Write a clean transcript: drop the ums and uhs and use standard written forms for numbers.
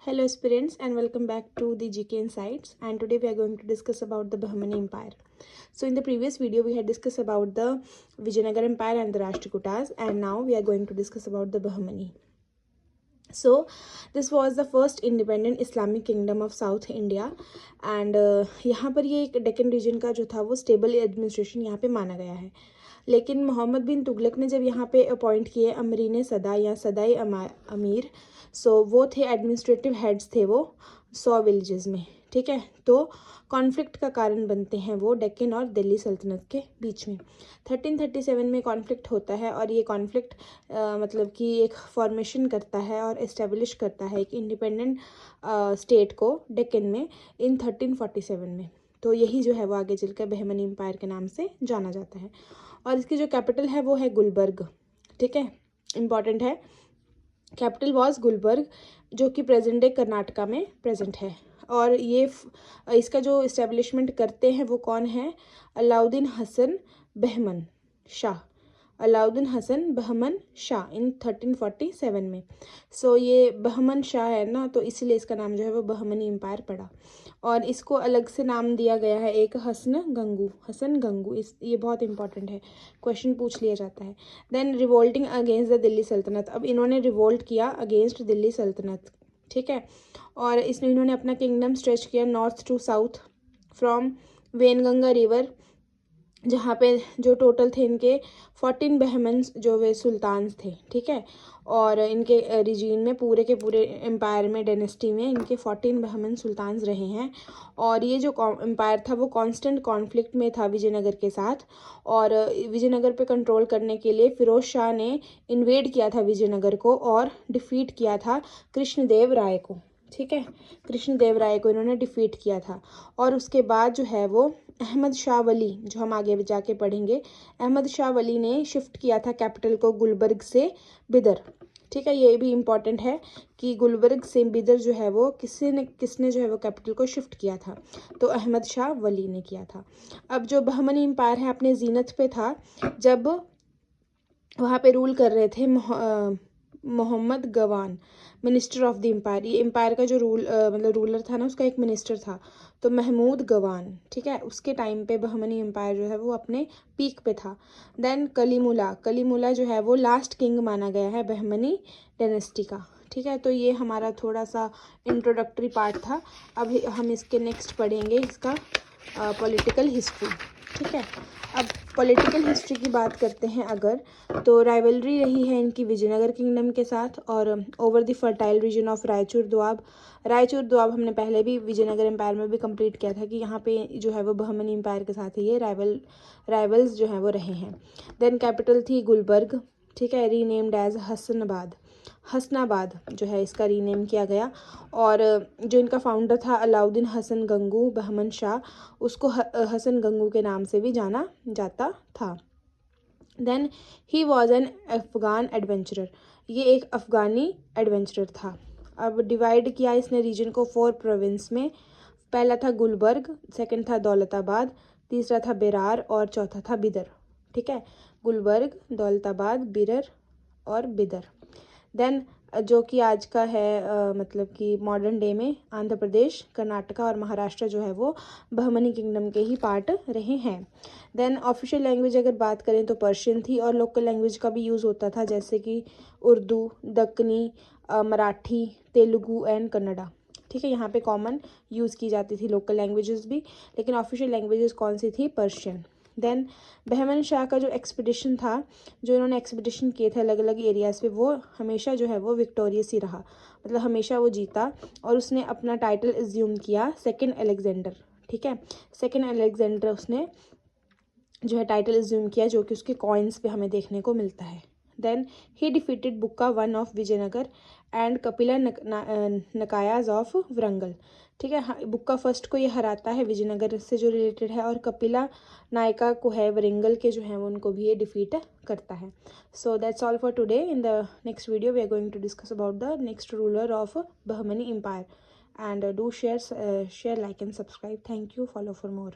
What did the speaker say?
Hello aspirants and welcome back to the GK Insights, and today we are going to discuss about the Bahmani Empire. So in the previous video we had discussed about the Vijayanagar Empire and the Rashtrakutas, and now we are going to discuss about the Bahmani. So this was the first independent Islamic kingdom of South India, and यहाँ पर ये एक Deccan reason का जो था वो stable administration यहाँ पे माना गया है. लेकिन मोहम्मद बिन तुगलक ने जब यहाँ पे अपॉइंट किए अमरीन सदा या सदाई अमीर, सो वो थे एडमिनिस्ट्रेटिव हेड्स थे वो 100 विलेजेस में. ठीक है, तो कॉन्फ्लिक्ट का कारण बनते हैं वो डेक्कन और दिल्ली सल्तनत के बीच में. 1337 में कॉन्फ्लिक्ट होता है और ये कॉन्फ्लिक्ट मतलब कि एक फॉर्मेशन करता है और इस्टेब्लिश करता है एक इंडिपेंडेंट स्टेट को डेक्कन में इन 1347 में. तो यही जो है वो आगे चलकर बहमनी एम्पायर के नाम से जाना जाता है. और इसकी जो कैपिटल है वो है गुलबर्ग. ठीक है, इम्पॉर्टेंट है. कैपिटल वॉज गुलबर्ग, जो कि प्रेजेंट डे कर्नाटका में प्रेजेंट है. और ये इसका जो इस्टेब्लिशमेंट करते हैं वो कौन है? अलाउद्दीन हसन बहमन शाह. अलाउद्दीन हसन बहमन शाह इन 1347 में. सो ये बहमन शाह है ना, तो इसलिए इसका नाम जो है वो बहमनी एम्पायर पड़ा. और इसको अलग से नाम दिया गया है एक हसन गंगू. ये बहुत इंपॉर्टेंट है, क्वेश्चन पूछ लिया जाता है. Then revolting against the Delhi सल्तनत. अब इन्होंने रिवोल्ट किया अगेंस्ट दिल्ली सल्तनत. ठीक है, और इसमें इन्होंने अपना किंगडम स्ट्रेच किया north to south from Wainganga river, जहाँ पे जो टोटल थे इनके 14 बहमन्स जो वे सुल्तान्स थे. ठीक है, और इनके रीजन में पूरे के पूरे एम्पायर में डायनेस्टी में इनके 14 बहमन सुल्तान्स रहे हैं. और ये जो एम्पायर था वो कांस्टेंट कॉन्फ्लिक्ट में था विजयनगर के साथ. और विजयनगर पे कंट्रोल करने के लिए फिरोज शाह ने इन्वेड किया था विजयनगर को और डिफीट किया था कृष्णदेव राय को. ठीक है, कृष्णदेव राय को इन्होंने डिफीट किया था. और उसके बाद जो है वो अहमद शाह वली, जो हम आगे जाके पढ़ेंगे, अहमद शाह वली ने शिफ्ट किया था कैपिटल को गुलबर्ग से बिदर. ठीक है, ये भी इम्पॉर्टेंट है कि गुलबर्ग से बिदर जो है वो किसने जो है वो कैपिटल को शिफ्ट किया था, तो अहमद शाह वली ने किया था. अब जो बहमनी एम्पायर है अपने जीनत पे था जब वहाँ पे रूल कर रहे थे मोहम्मद गवान, मिनिस्टर ऑफ द एम्पायर. ये एम्पायर का जो मतलब रूलर था ना, उसका एक मिनिस्टर था, तो महमूद गवान. ठीक है, उसके टाइम पे बहमनी एम्पायर जो है वो अपने पीक पे था. देन कलीमुला जो है वो लास्ट किंग माना गया है बहमनी डायनेस्टी का. ठीक है, तो ये हमारा थोड़ा सा इंट्रोडक्टरी पार्ट था. अब हम इसके नेक्स्ट पढ़ेंगे इसका पॉलिटिकल हिस्ट्री. ठीक है, अब पॉलिटिकल हिस्ट्री की बात करते हैं अगर, तो राइवलरी रही है इनकी विजयनगर किंगडम के साथ और over the fertile reason of Raichur Doab हमने पहले भी विजयनगर एम्पायर में भी कंप्लीट किया था कि यहाँ पे जो है वो बहमनी एम्पायर के साथ ये राइवल्स जो हैं वो रहे हैं. देन कैपिटल थी गुलबर्ग. ठीक है, रीनेम्ड एज हसनाबाद जो है इसका रीनेम किया गया. और जो इनका फाउंडर था अलाउद्दीन हसन गंगू बहमन शाह, उसको हसन गंगू के नाम से भी जाना जाता था. Then he was an Afghan adventurer. ये एक अफगानी एडवेंचरर था. अब डिवाइड किया इसने रीजन को 4 प्रोविंस में. पहला था गुलबर्ग, सेकंड था दौलताबाद, तीसरा था बेरार और चौथा था बिदर. ठीक है, गुलबर्ग, दौलताबाद, बिरर और बिदर. देन जो कि आज का है मतलब कि मॉडर्न डे में आंध्र प्रदेश, कर्नाटका और महाराष्ट्र जो है वो बहमनी किंगडम के ही पार्ट रहे हैं. देन ऑफिशियल लैंग्वेज अगर बात करें तो पर्शियन थी, और लोकल लैंग्वेज का भी यूज़ होता था जैसे कि उर्दू, दक्कनी, मराठी, तेलुगु एंड कन्नड़ा. ठीक है, यहाँ पे कॉमन यूज़ की जाती थी लोकल लैंग्वेजेस भी, लेकिन ऑफिशियल लैंग्वेजेस कौन सी थी? पर्शियन. देन बहमन शाह का जो एक्सपीडिशन था, जो इन्होंने एक्सपीडिशन किए थे अलग अलग एरियाज़ पे, वो हमेशा जो है वो विक्टोरियस ही रहा, मतलब हमेशा वो जीता. और उसने अपना टाइटल एज्यूम किया सेकंड अलेक्जेंडर. ठीक है, सेकंड अलेक्जेंडर उसने जो है टाइटल एज्यूम किया, जो कि उसके कॉइन्स पे हमें देखने को मिलता है. Then he defeated Bukka one of Vijayanagar and Kapaya Nayakas of Warangal. ठीक है, बुक्का फर्स्ट को ये हराता है विजयनगर से जो रिलेटेड है, और कपिला नायका को है वरंगल के जो हैं वो उनको भी ये डिफीट करता है. So that's all for today. In the next video we are going to discuss about the next ruler of Bahmani empire. And do share, like and subscribe. Thank you. Follow for more.